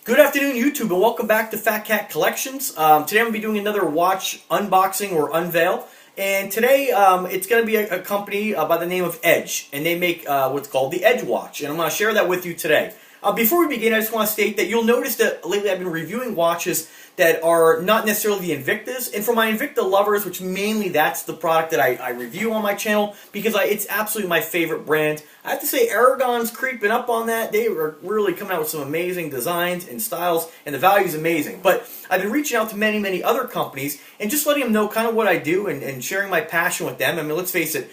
Good afternoon, YouTube, and welcome back to Fat Cat Collections. Today I'm going to be doing another watch unboxing or unveil. And today it's going to be a company by the name of Edge, and they make what's called the Edge watch, and I'm going to share that with you today. Before we begin, I just want to state that you'll notice that lately I've been reviewing watches that are not necessarily the Invictas, and for my Invicta lovers, which mainly that's the product that I review on my channel, because it's absolutely my favorite brand. I have to say Aragon's creeping up on that. They are really coming out with some amazing designs and styles, and the value is amazing. But I've been reaching out to many other companies and just letting them know kind of what I do and sharing my passion with them. I mean, let's face it,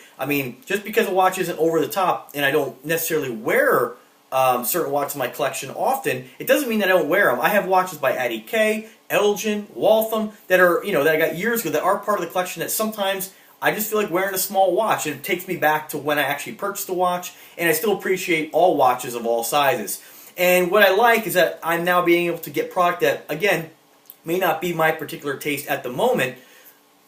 just because a watch isn't over the top and I don't necessarily wear certain watches in my collection often, it doesn't mean that I don't wear them. I have watches by ADK, Elgin, Waltham that are, that I got years ago that are part of the collection that sometimes I just feel like wearing a small watch, and it takes me back to when I actually purchased a watch, and I still appreciate all watches of all sizes. And what I like is that I'm now being able to get product that, again, may not be my particular taste at the moment,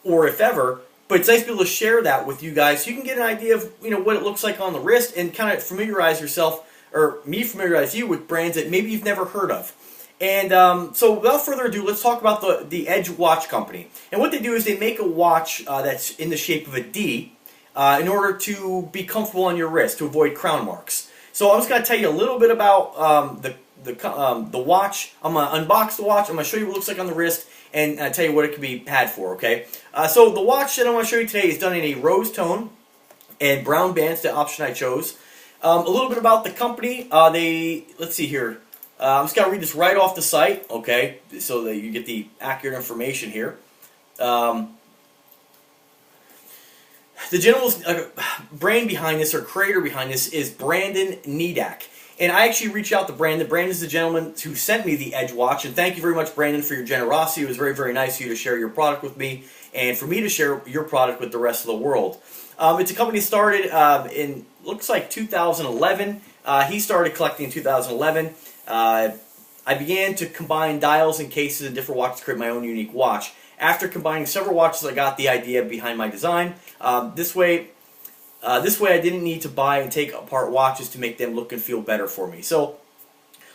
or if ever, but it's nice to be able to share that with you guys so you can get an idea of what it looks like on the wrist and kind of familiarize yourself, or me familiarize you with brands that maybe you've never heard of. And so without further ado, let's talk about the Edge Watch Company. And what they do is they make a watch that's in the shape of a D in order to be comfortable on your wrist, to avoid crown marks. So I'm just going to tell you a little bit about the watch. I'm going to unbox the watch. I'm going to show you what it looks like on the wrist and tell you what it can be had for, okay? So the watch that I want to show you today is done in a rose tone and brown bands, the option I chose. A little bit about the company. Let's see here. I'm just going to read this right off the site, okay, so that you get the accurate information here. The general brain behind this, or creator behind this, is Brandon Nedak. And I actually reached out to Brandon. Brandon is the gentleman who sent me the Edge watch, and thank you very much, Brandon, for your generosity. It was very nice of you to share your product with me, and for me to share your product with the rest of the world. It's a company started in, looks like 2011. He started collecting in 2011. I began to combine dials and cases and different watches to create my own unique watch. After combining several watches, I got the idea behind my design. This way I didn't need to buy and take apart watches to make them look and feel better for me. So,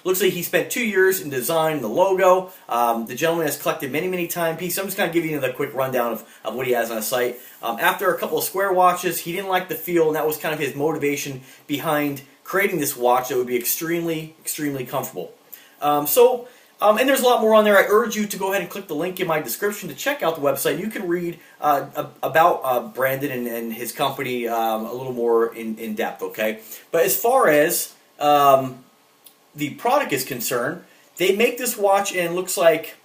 looks like he spent 2 years in designing the logo. The gentleman has collected many timepieces. I'm just going to give you the quick rundown of what he has on his site. After a couple of square watches, he didn't like the feel, and that was kind of his motivation behind creating this watch that would be extremely comfortable. And there's a lot more on there. I urge you to go ahead and click the link in my description to check out the website. You can read about Brandon and his company a little more in depth, okay? But as far as the product is concerned, they make this watch and it looks like,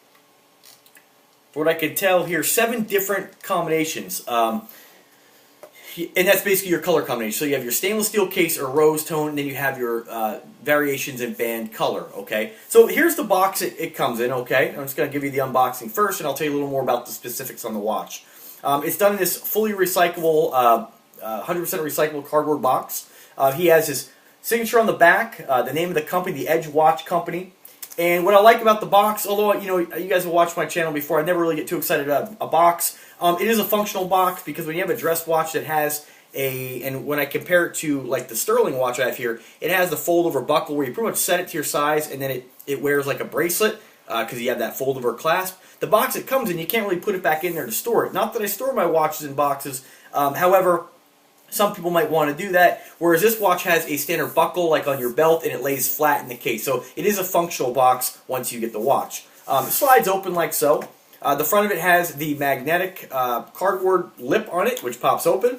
for what I can tell here, 7 different combinations. And that's basically your color combination. So you have your stainless steel case or rose tone, and then you have your variations in band color, okay? So here's the box it comes in, okay? I'm just going to give you the unboxing first, and I'll tell you a little more about the specifics on the watch. It's done in this fully recyclable, 100% recyclable cardboard box. He has his signature on the back, the name of the company, the Edge Watch Company. And what I like about the box, although you guys have watched my channel before, I never really get too excited about a box. It is a functional box, because when you have a dress watch that has and when I compare it to like the Sterling watch I have here, it has the fold-over buckle where you pretty much set it to your size, and then it wears like a bracelet because you have that fold-over clasp. The box it comes in, you can't really put it back in there to store it. Not that I store my watches in boxes, however, some people might want to do that, whereas this watch has a standard buckle like on your belt, and it lays flat in the case. So it is a functional box once you get the watch. It slides open like so. The front of it has the magnetic cardboard lip on it, which pops open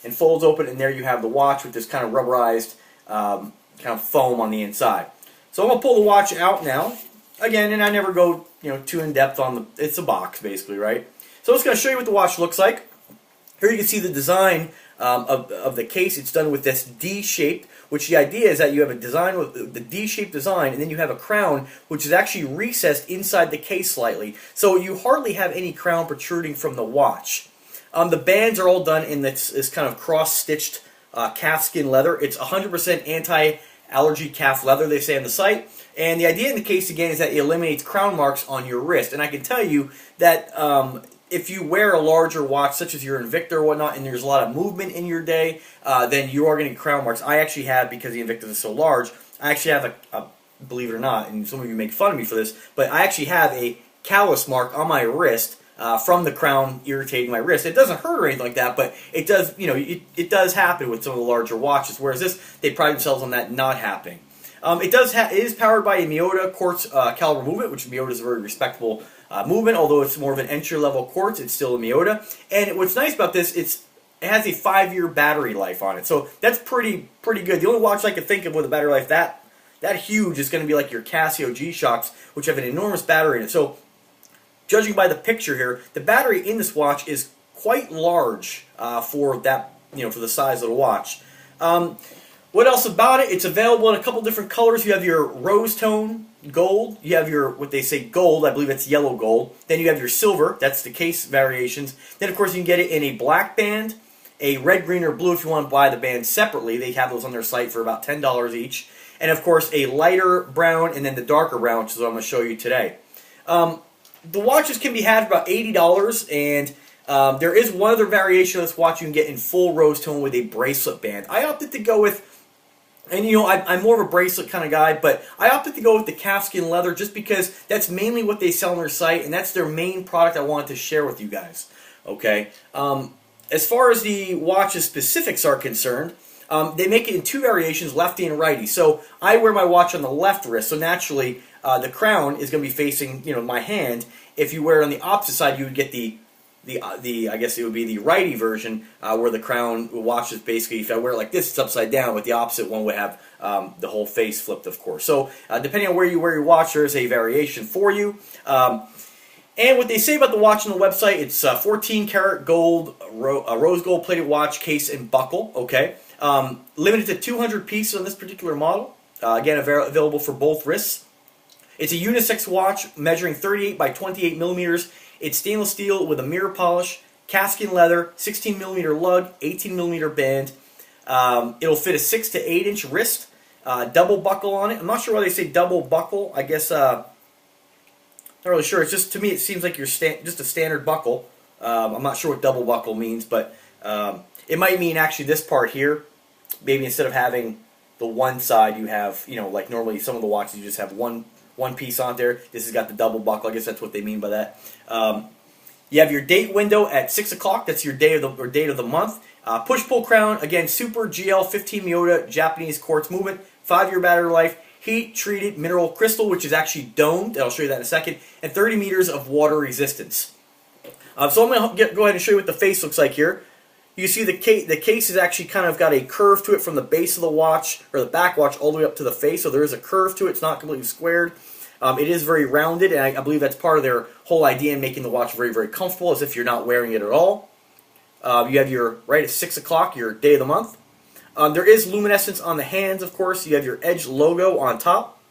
and folds open, and there you have the watch with this kind of rubberized kind of foam on the inside. So I'm going to pull the watch out now. Again, and I never go too in-depth on it's a box basically, right? So I'm just going to show you what the watch looks like. Here you can see the design of the case. It's done with this D shape, which the idea is that you have a design with the D-shaped design, and then you have a crown which is actually recessed inside the case slightly. So you hardly have any crown protruding from the watch. The bands are all done in this kind of cross-stitched calfskin leather. It's 100% anti-allergy calf leather, they say on the site. And the idea in the case, again, is that it eliminates crown marks on your wrist. And I can tell you that if you wear a larger watch, such as your Invicta or whatnot, and there's a lot of movement in your day, then you are going to get crown marks. I actually have, because the Invicta is so large, I actually have believe it or not, and some of you make fun of me for this, but I actually have a callus mark on my wrist from the crown irritating my wrist. It doesn't hurt or anything like that, but it does, it does happen with some of the larger watches, whereas this, they pride themselves on that not happening. It is powered by a Miyota quartz caliber movement, which Miyota is a very respectable movement, although it's more of an entry-level quartz. It's still a Miyota. And what's nice about this, it has a 5-year battery life on it, so that's pretty good. The only watch I could think of with a battery life that huge is going to be like your Casio G-Shocks, which have an enormous battery in it. So, judging by the picture here, the battery in this watch is quite large for that, for the size of the watch. What else about it? It's available in a couple different colors. You have your rose tone gold. You have your, what they say, gold. I believe it's yellow gold. Then you have your silver. That's the case variations. Then, of course, you can get it in a black band, a red, green, or blue if you want to buy the band separately. They have those on their site for about $10 each. And, of course, a lighter brown and then the darker brown, which is what I'm going to show you today. The watches can be had for about $80, and there is one other variation of this watch you can get in full rose tone with a bracelet band. I opted to go with, and I'm more of a bracelet kind of guy, but I opted to go with the calfskin leather just because that's mainly what they sell on their site, and that's their main product I wanted to share with you guys. Okay. As far as the watch's specifics are concerned, they make it in 2 variations, lefty and righty. So I wear my watch on the left wrist, so naturally the crown is going to be facing my hand. If you wear it on the opposite side, you would get the I guess it would be the righty version, where the crown watch is basically, if I wear it like this, it's upside down, but the opposite one would have the whole face flipped, of course. So depending on where you wear your watch, there is a variation for you. And what they say about the watch on the website, it's 14 karat gold, rose gold plated watch, case, and buckle. Okay, limited to 200 pieces on this particular model. Again, available for both wrists. It's a unisex watch measuring 38 by 28 millimeters. It's stainless steel with a mirror polish, calfskin leather, 16 millimeter lug, 18 millimeter band. It'll fit a 6 to 8 inch wrist, double buckle on it. I'm not sure why they say double buckle. I guess not really sure. It's just, to me, it seems like just a standard buckle. I'm not sure what double buckle means, but it might mean actually this part here. Maybe instead of having the one side, you have, like normally some of the watches you just have one piece on there. This has got the double buckle. I guess that's what they mean by that. You have your date window at 6 o'clock. That's your date of the month. Push-pull crown. Again, Super GL 15 Miyota Japanese quartz movement. 5-year battery life. Heat-treated mineral crystal, which is actually domed. I'll show you that in a second. And 30 meters of water resistance. So I'm going to go ahead and show you what the face looks like here. You see the case is actually kind of got a curve to it from the base of the watch, or the back watch, all the way up to the face. So there is a curve to it. It's not completely squared. It is very rounded, and I believe that's part of their whole idea in making the watch very, very comfortable, as if you're not wearing it at all. You have your, right at 6 o'clock, your day of the month. There is luminescence on the hands, of course. You have your Edge logo on top,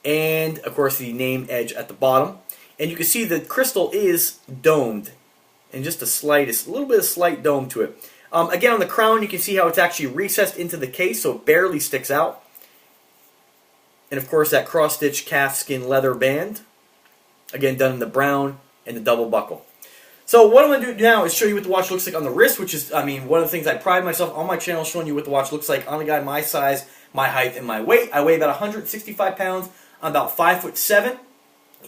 and, of course, the name Edge at the bottom. And you can see the crystal is domed, and just a little bit of slight dome to it. Again, on the crown, you can see how it's actually recessed into the case, so it barely sticks out. And of course, that cross-stitch calfskin leather band, again done in the brown and the double buckle. So what I'm going to do now is show you what the watch looks like on the wrist, which is, one of the things I pride myself on my channel, showing you what the watch looks like on a guy my size, my height, and my weight. I weigh about 165 pounds. I'm about 5'7",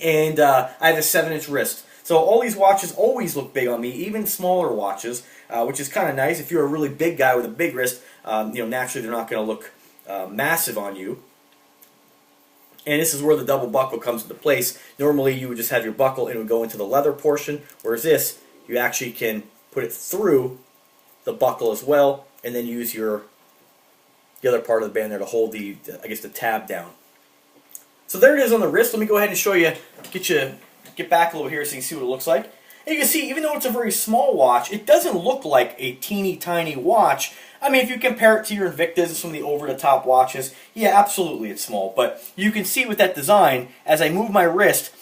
and I have a 7-inch wrist. So all these watches always look big on me, even smaller watches, which is kind of nice. If you're a really big guy with a big wrist, naturally they're not going to look massive on you. And this is where the double buckle comes into place. Normally you would just have your buckle and it would go into the leather portion, whereas this, you actually can put it through the buckle as well, and then use the other part of the band there to hold the tab down. So there it is on the wrist. Let me go ahead and show you, get back a little here so you can see what it looks like. And you can see, even though it's a very small watch, it doesn't look like a teeny tiny watch. I mean, if you compare it to your Invictus and some of the over-the-top watches, yeah, absolutely it's small. But you can see with that design, as I move my wrist,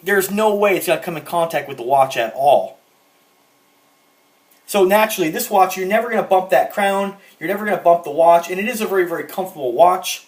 there's no way it's going to come in contact with the watch at all. So naturally, this watch, you're never going to bump that crown, you're never going to bump the watch, and it is a very, very comfortable watch.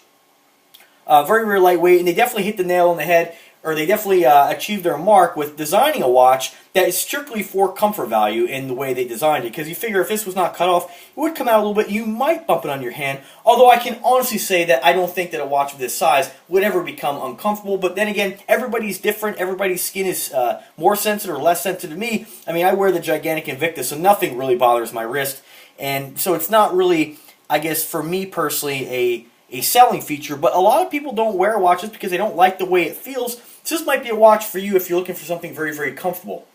Very, very lightweight, and they definitely hit the nail on the head or they definitely achieved their mark with designing a watch that is strictly for comfort value in the way they designed it. Because you figure if this was not cut off, it would come out a little bit. You might bump it on your hand. Although I can honestly say that I don't think that a watch of this size would ever become uncomfortable. But then again, everybody's different. Everybody's skin is more sensitive or less sensitive to me. I mean, I wear the gigantic Invictus, so nothing really bothers my wrist. And so it's not really, I guess, for me personally, a selling feature. But a lot of people don't wear watches because they don't like the way it feels. So this might be a watch for you if you're looking for something very, very comfortable.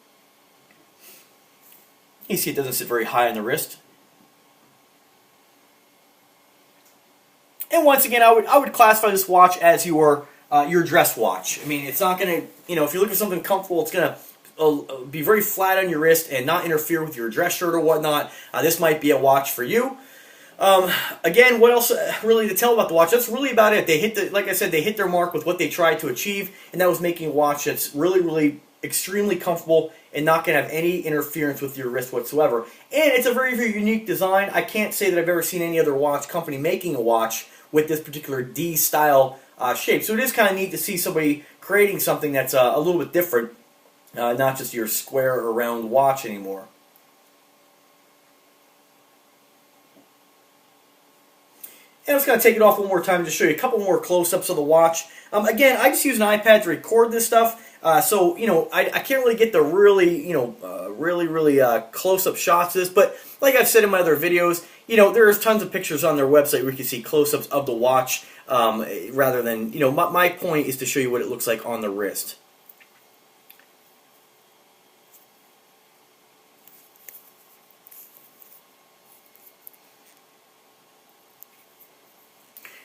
You see it doesn't sit very high on the wrist. And once again, I would classify this watch as your dress watch. I mean, it's not going to, if you're looking for something comfortable, it's going to be very flat on your wrist and not interfere with your dress shirt or whatnot. This might be a watch for you. Again, what else really to tell about the watch? That's really about it. They hit like I said, they hit their mark with what they tried to achieve, and that was making a watch that's really, really extremely comfortable and not going to have any interference with your wrist whatsoever. And it's a very, very unique design. I can't say that I've ever seen any other watch company making a watch with this particular D-style shape. So it is kind of neat to see somebody creating something that's a little bit different, not just your square or round watch anymore. And I'm just going to take it off one more time to show you a couple more close-ups of the watch. Again, I just use an iPad to record this stuff, so I can't really get the really really close-up shots of this. But like I've said in my other videos, there's tons of pictures on their website where you can see close-ups of the watch, rather than my point is to show you what it looks like on the wrist.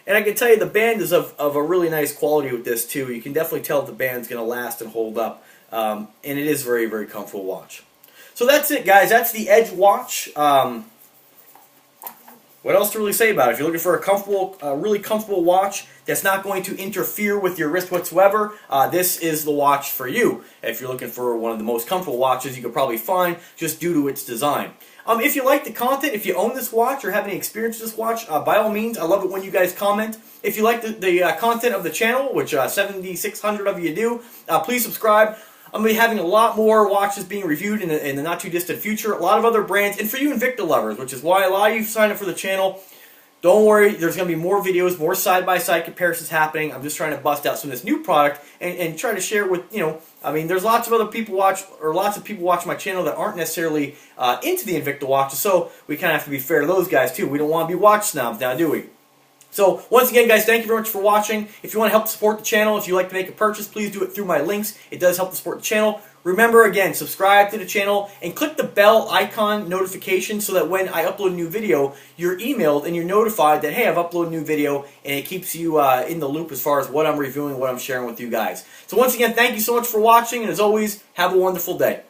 And I can tell you the band is of a really nice quality with this too. You can definitely tell the band's going to last and hold up. And it is a very, very comfortable watch. So that's it, guys. That's the Edge watch. What else to really say about it? If you're looking for a comfortable, really comfortable watch that's not going to interfere with your wrist whatsoever, this is the watch for you. If you're looking for one of the most comfortable watches you could probably find just due to its design. If you like the content, if you own this watch or have any experience with this watch, by all means, I love it when you guys comment. If you like the content of the channel, which 7,600 of you do, please subscribe. I'm going to be having a lot more watches being reviewed in the not-too-distant future. A lot of other brands, and for you Invicta lovers, which is why a lot of you signed up for the channel. Don't worry, there's going to be more videos, more side-by-side comparisons happening. I'm just trying to bust out some of this new product and try to share it with, I mean, there's lots of other people watch my channel that aren't necessarily into the Invicta watches, so we kind of have to be fair to those guys too. We don't want to be watch snobs now, do we? So, once again, guys, thank you very much for watching. If you want to help support the channel, if you'd like to make a purchase, please do it through my links. It does help to support the channel. Remember, again, subscribe to the channel and click the bell icon notification so that when I upload a new video, you're emailed and you're notified that, hey, I've uploaded a new video, and it keeps you in the loop as far as what I'm reviewing, what I'm sharing with you guys. So, once again, thank you so much for watching, and as always, have a wonderful day.